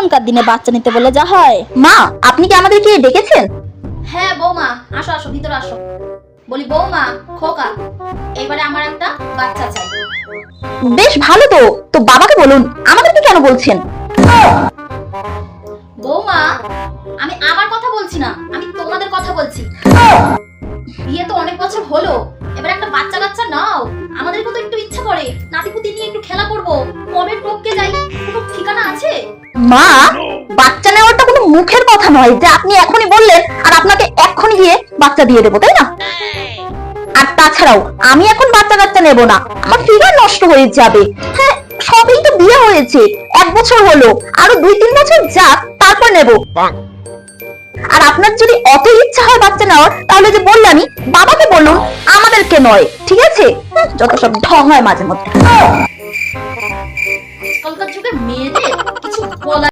এখনকার দিনে বাচ্চা নিতে বলে যা হয়। মা, আপনি কি আমাদেরকে ডেকেছেন? হ্যাঁ বৌমা, আসো আসো, ভিতরে আসো। বলি বৌমা, খোকা, এবারে আমার একটা বাচ্চা চাই। বেশ ভালো তো, তো বাবাকে বলুন, আমাদেরকে কেন বলছেন? বৌমা, আমি আমার কথা বলছি না, আমি তোমাদের কথা বলছি। বিয়ে তো অনেক বছর হলো, এবার একটা বাচ্চা কাচ্চা নাও। আমাদেরকে তো একটু ইচ্ছা করে নাতিপুতি নিয়ে একটু খেলা করব। কবে টপকে যাই, কোনো ঠিকানা আছে? মা, বাচ্চা নেওয়াটা কোনো মুখের কথা নয় যে আপনি এখনই বললেন আর আপনাকে এক্ষুনি গিয়ে বাচ্চা দিয়ে দেবো, তাই না? আর তাছাড়াও আমি এখন বাচ্চা কাচ্চা নেব না, আমার ফিগার নষ্ট হয়ে যাবে। হ্যাঁ, সবই তো বিয়ে হয়েছে, 1 বছর হলো, আরো 2-3 বছর যাক, তারপর নেব। আর আপনার যদি অত ইচ্ছা হয় বাচ্চা নেওয়ার, তাহলে যে বললামই, বাবাকে বলুন, আমাদেরকে নয়, ঠিক আছে? যত সব ঢং হয় মাঝে মধ্যে। আজকালকার যুগে মেয়েদের